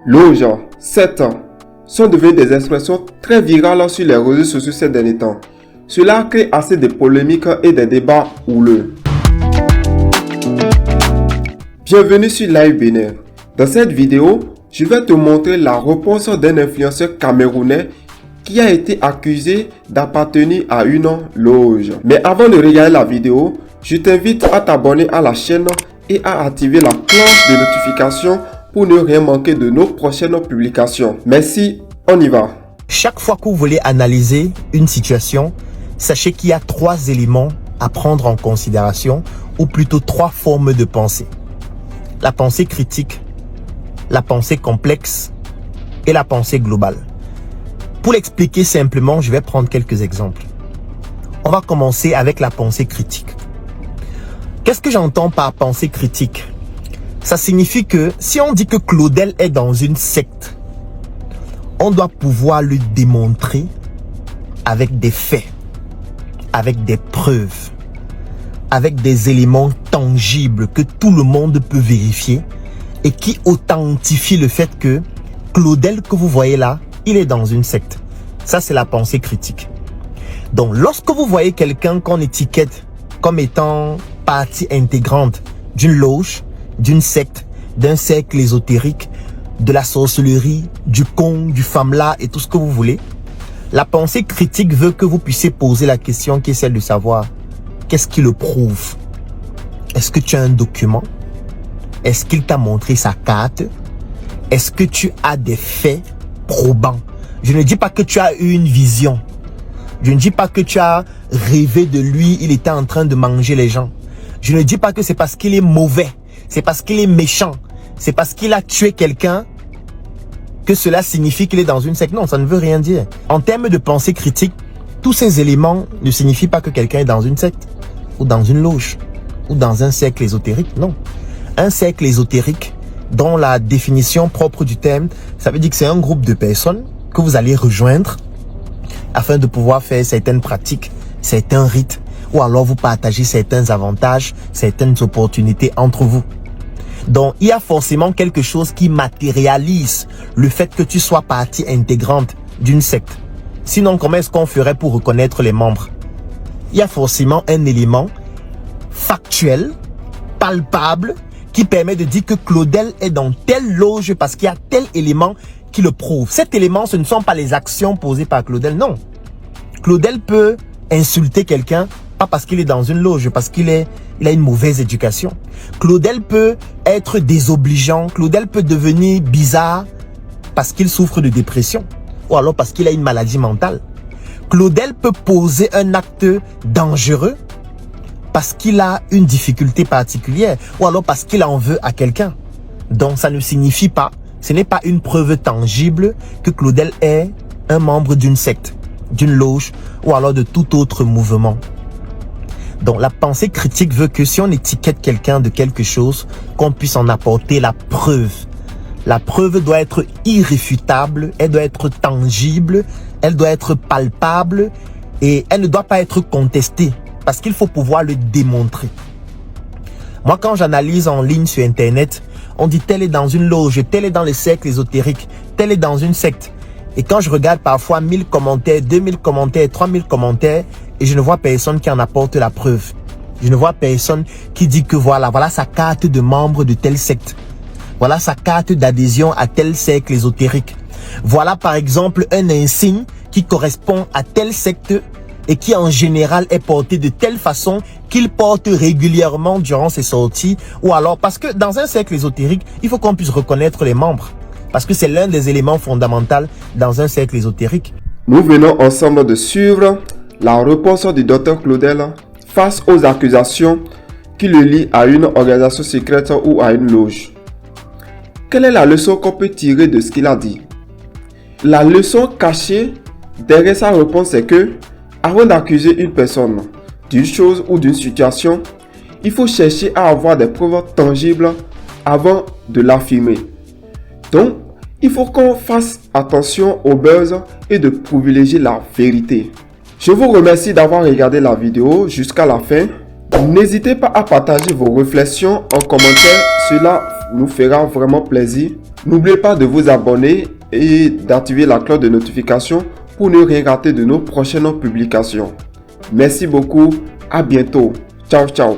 Loge, secte sont devenues des expressions très virales sur les réseaux sociaux ces derniers temps. Cela crée assez de polémiques et des débats houleux. Bienvenue sur Live Bénin. Dans cette vidéo, je vais te montrer la réponse d'un influenceur camerounais qui a été accusé d'appartenir à une loge. Mais avant de regarder la vidéo, je t'invite à t'abonner à la chaîne et à activer la cloche de notification pour ne rien manquer de nos prochaines publications. Merci, on y va. Chaque fois que vous voulez analyser une situation, sachez qu'il y a 3 éléments à prendre en considération, ou plutôt 3 formes de pensée. La pensée critique, la pensée complexe et la pensée globale. Pour l'expliquer simplement, je vais prendre quelques exemples. On va commencer avec la pensée critique. Qu'est-ce que j'entends par pensée critique? Ça signifie que si on dit que Claudel est dans une secte, on doit pouvoir le démontrer avec des faits, avec des preuves, avec des éléments tangibles que tout le monde peut vérifier et qui authentifient le fait que Claudel que vous voyez là, il est dans une secte. Ça, c'est la pensée critique. Donc, lorsque vous voyez quelqu'un qu'on étiquette comme étant partie intégrante d'une loge, d'une secte, d'un cercle ésotérique, de la sorcellerie, du conte, du famela et tout ce que vous voulez, la pensée critique veut que vous puissiez poser la question qui est celle de savoir qu'est-ce qui le prouve? Est-ce que tu as un document? Est-ce qu'il t'a montré sa carte? Est-ce que tu as des faits probants? Je ne dis pas que tu as eu une vision. Je ne dis pas que tu as rêvé de lui, il était en train de manger les gens. Je ne dis pas que c'est parce qu'il est mauvais, c'est parce qu'il est méchant, c'est parce qu'il a tué quelqu'un que cela signifie qu'il est dans une secte. Non, ça ne veut rien dire. En termes de pensée critique, tous ces éléments ne signifient pas que quelqu'un est dans une secte, ou dans une loge, ou dans un cercle ésotérique. Non. Un cercle ésotérique, dont la définition propre du terme, ça veut dire que c'est un groupe de personnes que vous allez rejoindre afin de pouvoir faire certaines pratiques, certains rites, ou alors vous partagez certains avantages, certaines opportunités entre vous. Donc, il y a forcément quelque chose qui matérialise le fait que tu sois partie intégrante d'une secte. Sinon, comment est-ce qu'on ferait pour reconnaître les membres? Il y a forcément un élément factuel, palpable, qui permet de dire que Claudel est dans telle loge parce qu'il y a tel élément qui le prouve. Cet élément, ce ne sont pas les actions posées par Claudel, non. Claudel peut insulter quelqu'un, pas parce qu'il est dans une loge, parce qu'il a une mauvaise éducation. Claudel peut être désobligeant, Claudel peut devenir bizarre parce qu'il souffre de dépression, ou alors parce qu'il a une maladie mentale. Claudel peut poser un acte dangereux parce qu'il a une difficulté particulière, ou alors parce qu'il en veut à quelqu'un. Donc ça ne signifie pas, ce n'est pas une preuve tangible que Claudel est un membre d'une secte, d'une loge, ou alors de tout autre mouvement. Donc la pensée critique veut que si on étiquette quelqu'un de quelque chose, qu'on puisse en apporter la preuve. La preuve doit être irréfutable, elle doit être tangible, elle doit être palpable et elle ne doit pas être contestée parce qu'il faut pouvoir le démontrer. Moi, quand j'analyse en ligne sur Internet, on dit tel est dans une loge, tel est dans les cercles ésotériques, tel est dans une secte. Et quand je regarde parfois 1000 commentaires, 2000 commentaires, 3000 commentaires, et je ne vois personne qui en apporte la preuve. Je ne vois personne qui dit que voilà sa carte de membre de telle secte. Voilà sa carte d'adhésion à tel cercle ésotérique. Voilà par exemple un insigne qui correspond à telle secte et qui en général est porté de telle façon qu'il porte régulièrement durant ses sorties. Ou alors parce que dans un cercle ésotérique, il faut qu'on puisse reconnaître les membres. Parce que c'est l'un des éléments fondamentaux dans un cercle ésotérique. Nous venons ensemble de suivre la réponse du Dr Claudel face aux accusations qui le lient à une organisation secrète ou à une loge. Quelle est la leçon qu'on peut tirer de ce qu'il a dit? La leçon cachée derrière sa réponse est que, avant d'accuser une personne d'une chose ou d'une situation, il faut chercher à avoir des preuves tangibles avant de l'affirmer. Donc, il faut qu'on fasse attention au buzz et de privilégier la vérité. Je vous remercie d'avoir regardé la vidéo jusqu'à la fin. N'hésitez pas à partager vos réflexions en commentaire, cela nous fera vraiment plaisir. N'oubliez pas de vous abonner et d'activer la cloche de notification pour ne rien rater de nos prochaines publications. Merci beaucoup, à bientôt. Ciao, ciao.